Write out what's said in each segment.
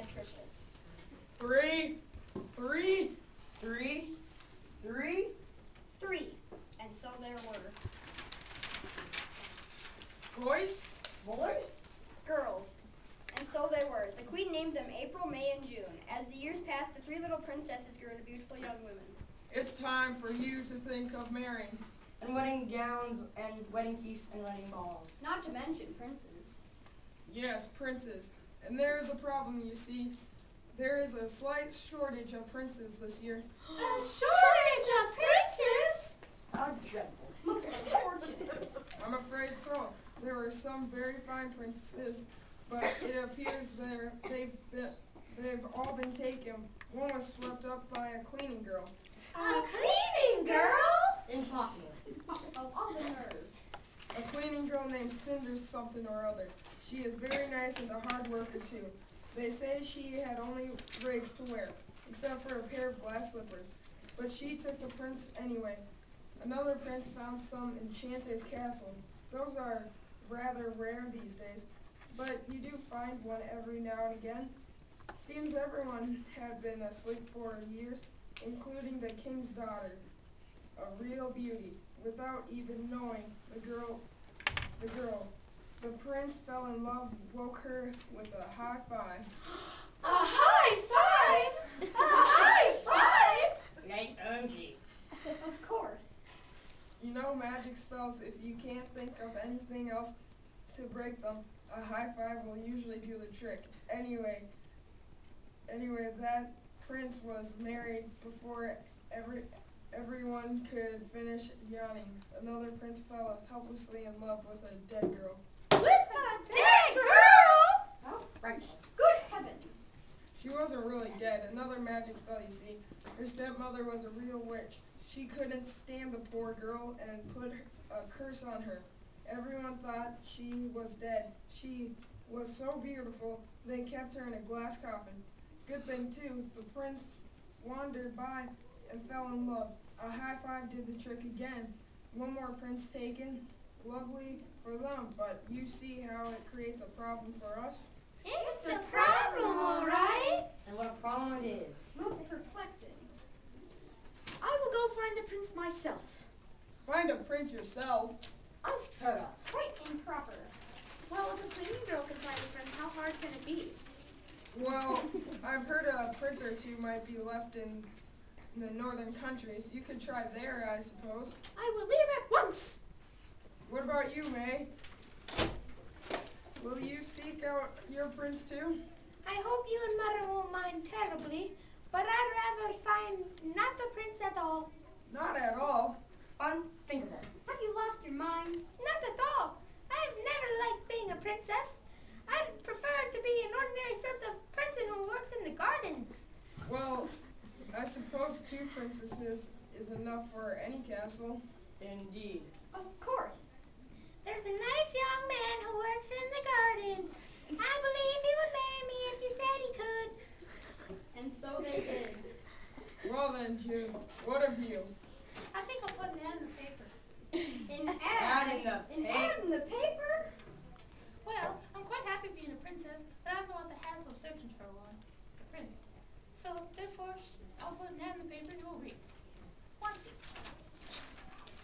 had triplets. Three. And so there were. Boys? Girls. And so they were. The queen named them April, May, and June. As the years passed, the three little princesses grew into beautiful young women. It's time for you to think of marrying. And wedding gowns and wedding feasts and wedding balls. Not to mention princes. Yes, princes. And there is a problem, you see. There is a slight shortage of princes this year. A shortage of princes? How dreadful. Most unfortunate. I'm afraid so. There are some very fine princesses, but it appears they've all been taken. One was swept up by a cleaning girl. A cleaning girl? Impossible. Of all the nerve. A cleaning girl named Cinder something or other. She is very nice and a hard worker too. They say she had only rags to wear, except for a pair of glass slippers. But she took the prince anyway. Another prince found some enchanted castle. Those are rather rare these days, but you do find one every now and again. Seems everyone had been asleep for years, including the king's daughter, a real beauty, without even knowing the girl. The prince fell in love, woke her with a high five. A high five? A high five? Like OG. Of course. You know magic spells, if you can't think of anything else to break them, a high five will usually do the trick. Anyway, that prince was married before everyone could finish yawning. Another prince fell helplessly in love with a dead girl. With a dead girl? How frightful. Good heavens. She wasn't really dead. Another magic spell, you see. Her stepmother was a real witch. She couldn't stand the poor girl and put a curse on her. Everyone thought she was dead. She was so beautiful, they kept her in a glass coffin. Good thing, too, the prince wandered by and fell in love. A high five did the trick again. One more prince taken. Lovely for them, but you see how it creates a problem for us? It's a problem, all right. And what a problem it is. Most perplexing. I will go find a prince myself. Find a prince yourself. Unheard of. Quite improper. Well, if a cleaning girl can find a prince, how hard can it be? Well, I've heard a prince or two might be left in the northern countries. You could try there, I suppose. I will leave at once. What about you, May? Will you seek out your prince too? I hope you and Mother won't mind terribly, but I'd rather find not the prince at all. Not at all. Unthinkable. Have you lost your mind? Not at all. I've never liked being a princess. I'd prefer to be an ordinary sort of person who works in the gardens. Well, I suppose 2 princesses is enough for any castle. Indeed. Of course. There's a nice young man who works in the gardens. I believe he would marry me if you said he could. And so they did. Well then, June, what of you? I think I'll put an ad in the paper. An Ad in the An ad in the paper? Well, I'm quite happy being a princess, but I don't want the hassle of searching for a prince. So, therefore, I'll put an ad in the paper and you will read. Wanted.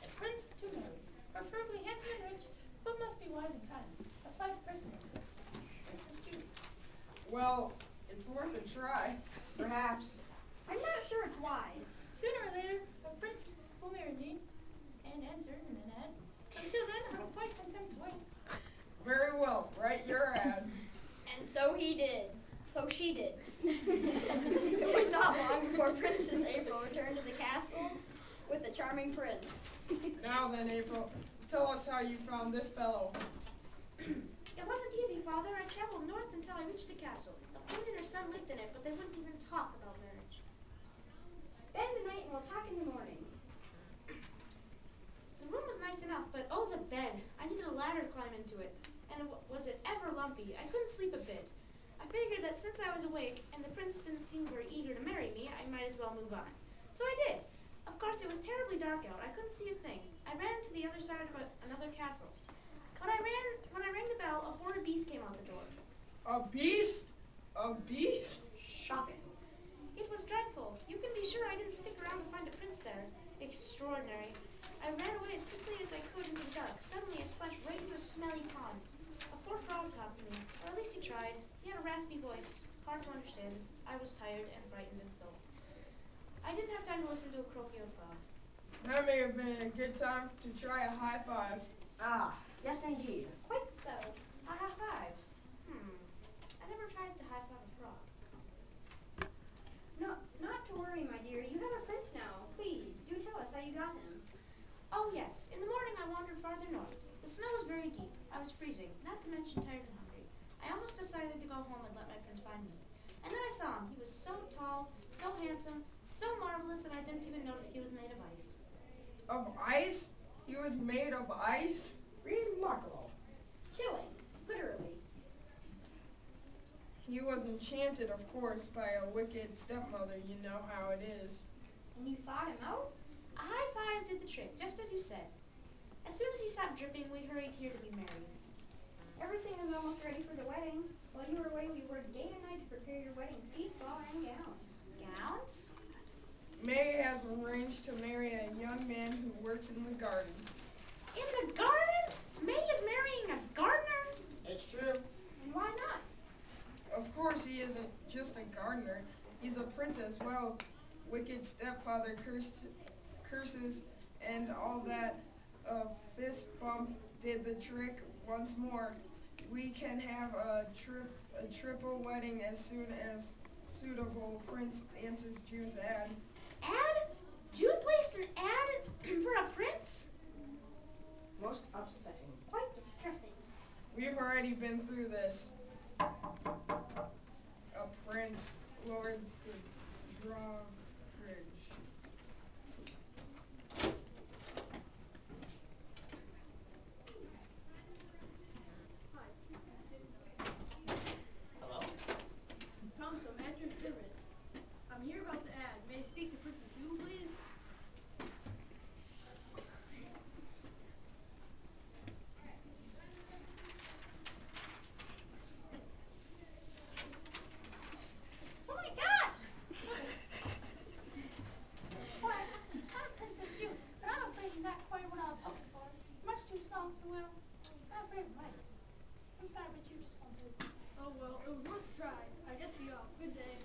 A prince to marry. Preferably handsome and rich, but must be wise and kind. Apply to person. Princess June. Well, it's worth a try. Perhaps. I'm not sure it's wise. Sooner or later, a prince will marry me and answer in an ad. Until then, I'm quite content to wait. Very well, write your ad. And so he did. So she did. It was not long before Princess April returned to the castle with the charming prince. Now then, April, tell us how you found this fellow. It wasn't easy, Father. I traveled north until I reached a castle. A queen and her son lived in it, but they wouldn't even talk about marriage. Spend the night and we'll talk in the morning. The room was nice enough, but oh, the bed. I needed a ladder to climb into it. And was it ever lumpy? I couldn't sleep a bit. I figured that since I was awake and the prince didn't seem very eager to marry me, I might as well move on. So I did. Of course, it was terribly dark out. I couldn't see a thing. I ran to the other side of another castle. When I rang the bell, a horrid beast came out the door. A beast? A beast? Donald talked to me, or at least he tried. He had a raspy voice, hard to understand as I was tired and frightened and so. I didn't have time to listen to a croaky old frog. That may have been a good time to try a high five. Ah, yes indeed. Quite so. A high five. I never tried to high five a frog. No, not to worry, my dear. You have a prince now. Please, do tell us how you got him. Oh yes, in the morning I wandered farther north. The snow was very deep. I was freezing, not to mention tired and hungry. I almost decided to go home and let my prince find me. And then I saw him. He was so tall, so handsome, so marvelous that I didn't even notice he was made of ice. Of ice? He was made of ice? Remarkable. Chilling, literally. He was enchanted, of course, by a wicked stepmother. You know how it is. And you thought him out? A high five did the trick, just as you said. As soon as he stopped dripping, we hurried here to be married. Everything is almost ready for the wedding. While you were away, we worked day and night to prepare your wedding feast, ball, and gowns. Gowns? May has arranged to marry a young man who works in the gardens. In the gardens? May is marrying a gardener? It's true. And why not? Of course, he isn't just a gardener. He's a prince as well. Wicked stepfather curses and all that. A fist bump did the trick once more. We can have a triple wedding as soon as suitable prince answers June's ad. Ad? June placed an ad for a prince? Most upsetting. Quite distressing. We've already been through this. A prince, Lord the Drawbridge. Hello? Tom from at your service. I'm here about the ad. May I speak to Princess June, please? Oh my gosh! Why, I'm Princess June, but I'm afraid you're not quite what I was hoping for. Much too small, well, I'm afraid of mice. I'm sorry, but you just won't do. Oh, well, it was worth a try. I guess be off. Good day.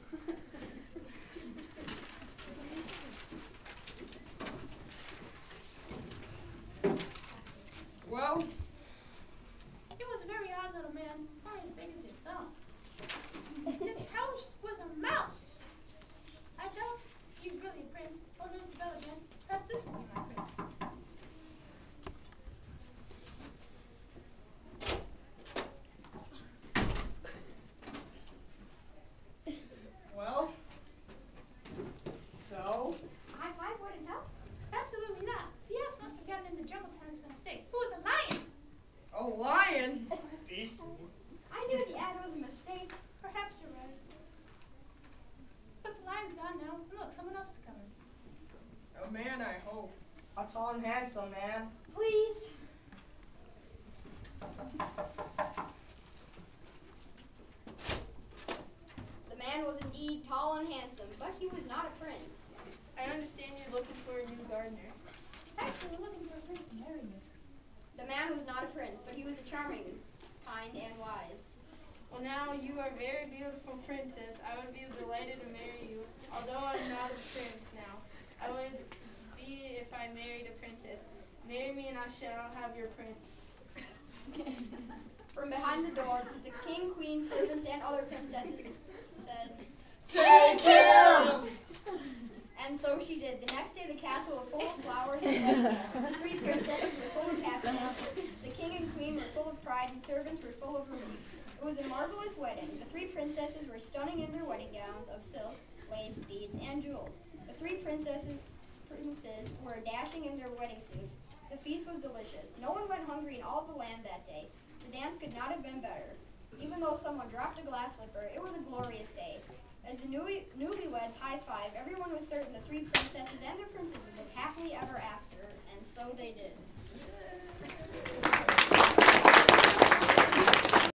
Well, He was a very odd little man, only as big as your thumb. His house was a mouse. I doubt he's really a prince. Oh, there's the bell again. Perhaps this will be my prince. well, So? A high five wouldn't help? Absolutely not. The ass must have gotten in the jungle time it's gonna stay. Who was a lion? a lion? Beast. I knew the ad was a mistake. Perhaps you're right. But the lion's gone now. And look, someone else is coming. A man, I hope. A tall and handsome man. Please. The man was indeed tall and handsome, but he was not a prince. I understand you're looking for a new gardener. Actually, we're looking for a prince to marry you. The man was not a prince, but he was a charming, kind, and wise. Well, now you are a very beautiful princess. I would be delighted to marry you. Although I'm not a prince now, I would be if I married a princess. Marry me and I shall have your prince. From behind the door, the king, queen, servants, and other princesses said, Take him! and so she did. The next day, the castle was full of flowers and wedding guests. The three princesses were full of happiness. The king and queen were full of pride, and servants were full of relief. It was a marvelous wedding. The three princesses were stunning in their wedding gowns of silk, lace, beads, and jewels. The three princes were dashing in their wedding suits. The feast was delicious. No one went hungry in all the land that day. The dance could not have been better. Even though someone dropped a glass slipper, it was a glorious day. As the newlyweds high-fived, everyone was certain the three princesses and their princes would live happily ever after, and so they did.